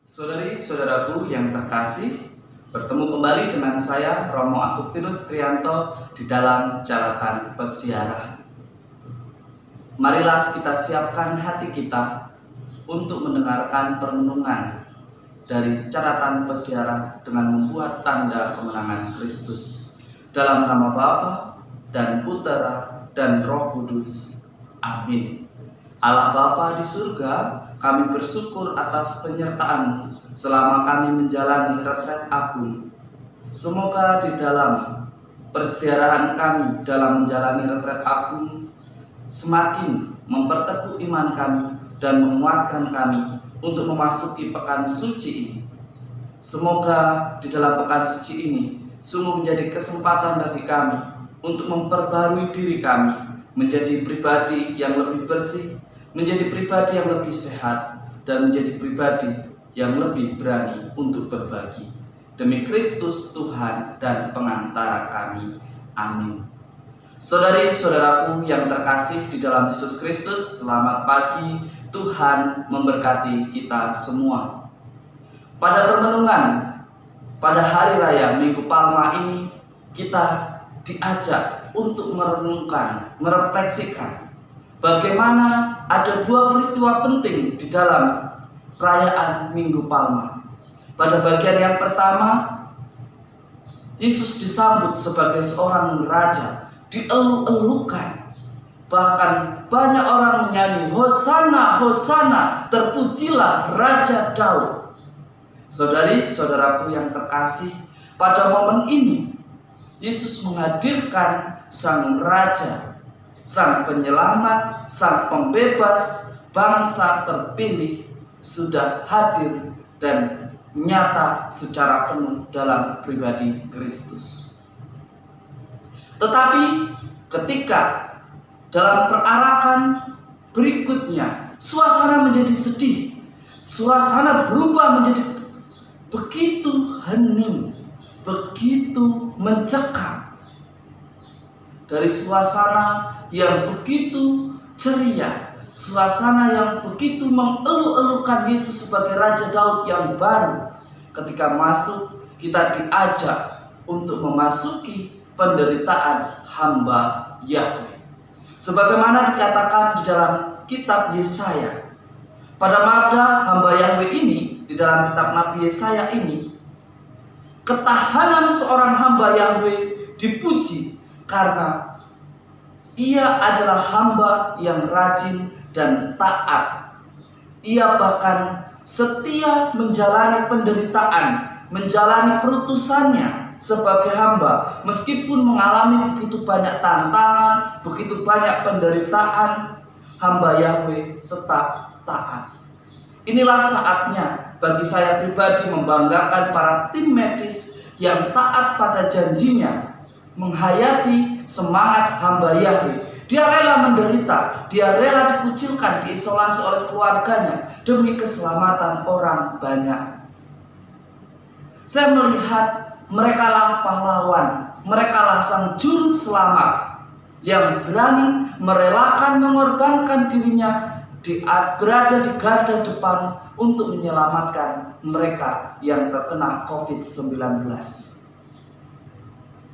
Saudari-saudaraku yang terkasih, bertemu kembali dengan saya Romo Agustinus Trianto di dalam catatan pesiara. Marilah kita siapkan hati kita untuk mendengarkan perenungan dari catatan pesiara dengan membuat tanda kemenangan Kristus. Dalam nama Bapa dan Putera dan Roh Kudus. Amin. Allah Bapa di surga, kami bersyukur atas penyertaan-Mu selama kami menjalani retret agung. Semoga di dalam perjalanan kami dalam menjalani retret agung semakin memperteguh iman kami dan menguatkan kami untuk memasuki pekan suci ini. Semoga di dalam pekan suci ini sungguh menjadi kesempatan bagi kami untuk memperbarui diri kami menjadi pribadi yang lebih bersih, menjadi pribadi yang lebih sehat, dan menjadi pribadi yang lebih berani untuk berbagi. Demi Kristus Tuhan dan pengantara kami. Amin. Saudari-saudaraku yang terkasih di dalam Yesus Kristus, selamat pagi. Tuhan memberkati kita semua. Pada permenungan pada hari raya Minggu Palma ini, kita diajak untuk merenungkan, merefleksikan bagaimana ada dua peristiwa penting di dalam perayaan Minggu Palma. Pada bagian yang pertama, Yesus disambut sebagai seorang raja, dielu-elukan. Bahkan banyak orang menyanyi, Hosana, Hosana, terpujilah Raja Daud. Saudari-saudaraku yang terkasih, pada momen ini Yesus menghadirkan Sang Raja, Sang Penyelamat, Sang Pembebas, bangsa terpilih sudah hadir dan nyata secara penuh dalam pribadi Kristus. Tetapi ketika dalam perarakan berikutnya suasana menjadi sedih, suasana berubah menjadi begitu hening, begitu mencekam. Dari suasana yang begitu ceria, suasana yang begitu mengelu-elukan Yesus sebagai Raja Daud yang baru, ketika masuk kita diajak untuk memasuki penderitaan hamba Yahweh. Sebagaimana dikatakan di dalam kitab Yesaya, pada masa hamba Yahweh ini, di dalam kitab Nabi Yesaya ini, ketahanan seorang hamba Yahweh dipuji karena ia adalah hamba yang rajin dan taat. Ia bahkan setia menjalani penderitaan, menjalani perutusannya sebagai hamba, meskipun mengalami begitu banyak tantangan, begitu banyak penderitaan, hamba Yahweh tetap taat. Inilah saatnya bagi saya pribadi membanggakan para tim medis yang taat pada janjinya, menghayati semangat hamba Yahweh. Dia rela menderita, dia rela dikucilkan, diisolasi oleh keluarganya demi keselamatan orang banyak. Saya melihat mereka lah pahlawan, mereka lah sang juru selamat yang berani merelakan mengorbankan dirinya, berada di garda depan untuk menyelamatkan mereka yang terkena COVID-19.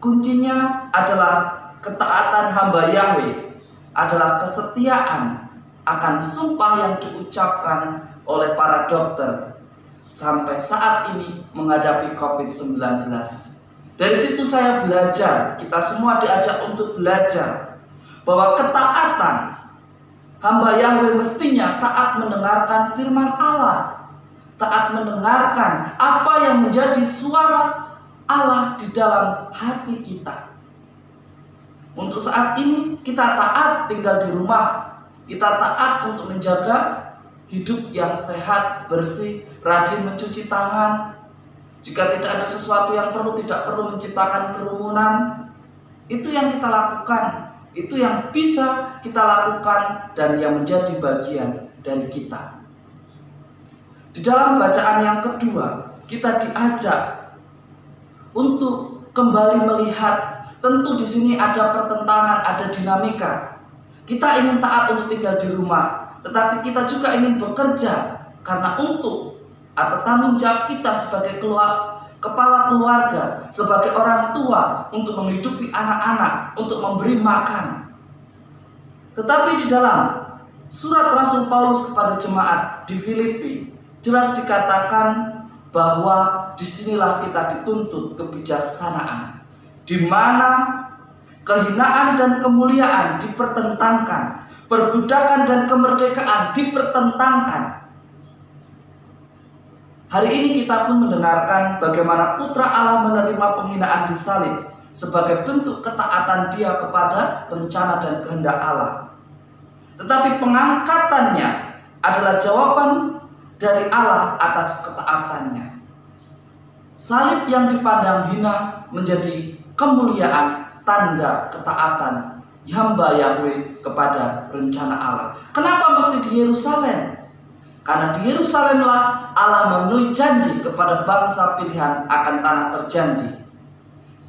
Kuncinya adalah ketaatan hamba Yahweh, adalah kesetiaan akan sumpah yang diucapkan oleh para dokter sampai saat ini menghadapi COVID-19. Dari situ saya belajar, kita semua diajak untuk belajar bahwa ketaatan hamba Yahweh mestinya taat mendengarkan firman Allah, taat mendengarkan apa yang menjadi suara Allah di dalam hati kita. Untuk saat ini kita taat tinggal di rumah, kita taat untuk menjaga hidup yang sehat, bersih, rajin mencuci tangan. Jika tidak ada sesuatu yang tidak perlu menciptakan kerumunan, itu yang kita lakukan, itu yang bisa kita lakukan dan yang menjadi bagian dari kita. Di dalam bacaan yang kedua, kita diajak untuk kembali melihat. Tentu di sini ada pertentangan, ada dinamika. Kita ingin taat untuk tinggal di rumah, tetapi kita juga ingin bekerja karena untuk atau tanggung jawab kita sebagai kepala keluarga, sebagai orang tua untuk menghidupi anak-anak, untuk memberi makan. Tetapi di dalam surat Rasul Paulus kepada jemaat di Filipi jelas dikatakan bahwa disinilah kita dituntut kebijaksanaan, di mana kehinaan dan kemuliaan dipertentangkan, perbudakan dan kemerdekaan dipertentangkan. Hari ini kita pun mendengarkan bagaimana Putra Allah menerima penghinaan di salib sebagai bentuk ketaatan Dia kepada rencana dan kehendak Allah. Tetapi pengangkatannya adalah jawaban dari Allah atas ketaatannya. Salib yang dipandang hina menjadi kemuliaan, tanda ketaatan hamba Yahweh kepada rencana Allah. Kenapa mesti di Yerusalem? Karena di Yerusalemlah Allah memenuhi janji kepada bangsa pilihan akan tanah terjanji.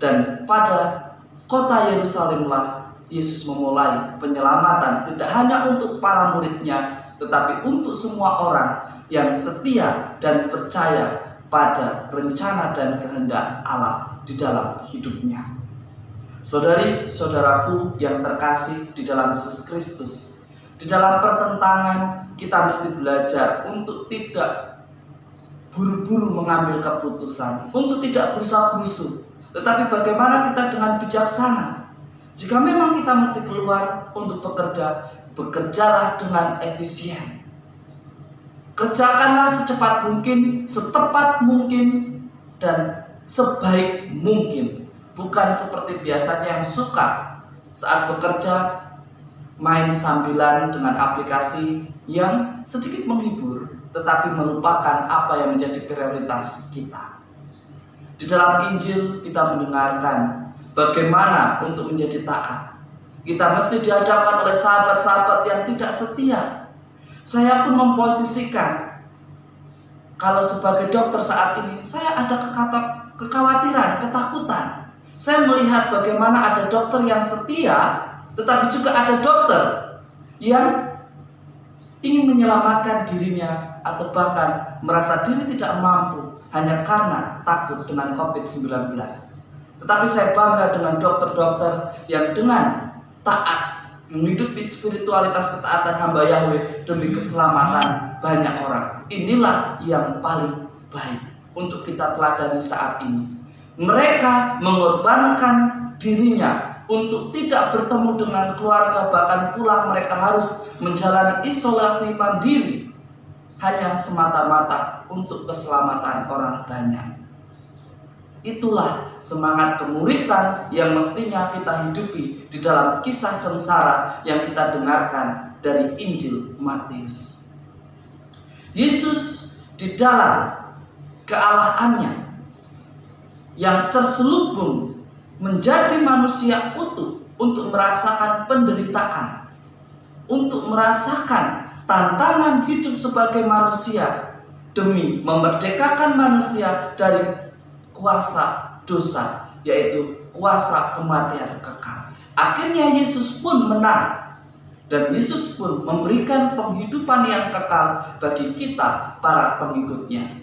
Dan pada kota Yerusalemlah Yesus memulai penyelamatan tidak hanya untuk para muridnya, tetapi untuk semua orang yang setia dan percaya pada rencana dan kehendak Allah di dalam hidupnya. Saudari-saudaraku yang terkasih di dalam Yesus Kristus, di dalam pertentangan kita mesti belajar untuk tidak buru-buru mengambil keputusan, untuk tidak gerusa-gerusu, tetapi bagaimana kita dengan bijaksana. Jika memang kita mesti keluar untuk bekerja, bekerjalah dengan efisien. Kerjakanlah secepat mungkin, setepat mungkin, dan sebaik mungkin. Bukan seperti biasanya yang suka saat bekerja main sambilan dengan aplikasi yang sedikit menghibur, tetapi melupakan apa yang menjadi prioritas kita. Di dalam Injil kita mendengarkan bagaimana untuk menjadi taat. Kita mesti dihadapkan oleh sahabat-sahabat yang tidak setia. Saya pun memposisikan, kalau sebagai dokter saat ini, saya ada kekhawatiran, ketakutan. Saya melihat bagaimana ada dokter yang setia, tetapi juga ada dokter yang ingin menyelamatkan dirinya atau bahkan merasa diri tidak mampu hanya karena takut dengan COVID-19. Tetapi saya bangga dengan dokter-dokter yang dengan taat menghidupi spiritualitas ketaatan hamba Yahweh demi keselamatan banyak orang. Inilah yang paling baik untuk kita teladani saat ini. Mereka mengorbankan dirinya untuk tidak bertemu dengan keluarga, bahkan pulang mereka harus menjalani isolasi mandiri hanya semata-mata untuk keselamatan orang banyak. Itulah semangat kemuritan yang mestinya kita hidupi di dalam kisah sengsara yang kita dengarkan dari Injil Matius. Yesus di dalam kealahannya yang terselubung menjadi manusia utuh untuk merasakan penderitaan, untuk merasakan tantangan hidup sebagai manusia demi memerdekakan manusia dari kuasa dosa, yaitu kuasa kematian kekal. Akhirnya Yesus pun menang, dan Yesus pun memberikan penghidupan yang kekal bagi kita para pengikutnya.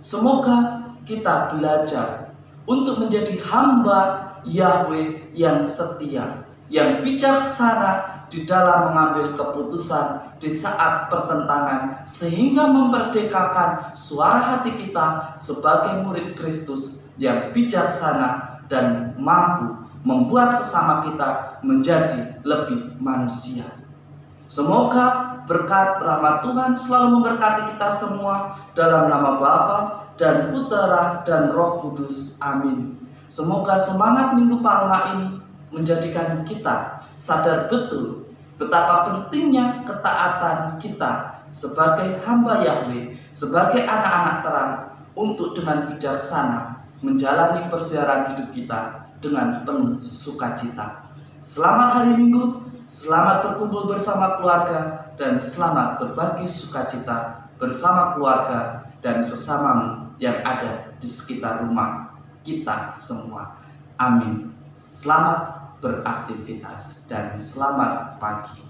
Semoga kita belajar untuk menjadi hamba Yahweh yang setia, yang bijaksana di dalam mengambil keputusan di saat pertentangan, sehingga memerdekakan suara hati kita sebagai murid Kristus yang bijaksana dan mampu membuat sesama kita menjadi lebih manusia. Semoga berkat rahmat Tuhan selalu memberkati kita semua dalam nama Bapa dan Putera dan Roh Kudus. Amin. Semoga semangat Minggu Palma ini menjadikan kita sadar betul betapa pentingnya ketaatan kita sebagai hamba Yahweh, sebagai anak-anak terang, untuk dengan bijaksana menjalani persiaran hidup kita dengan penuh sukacita. Selamat hari Minggu, selamat berkumpul bersama keluarga, dan selamat berbagi sukacita bersama keluarga dan sesamamu yang ada di sekitar rumah kita semua. Amin. Selamat beraktivitas dan selamat pagi.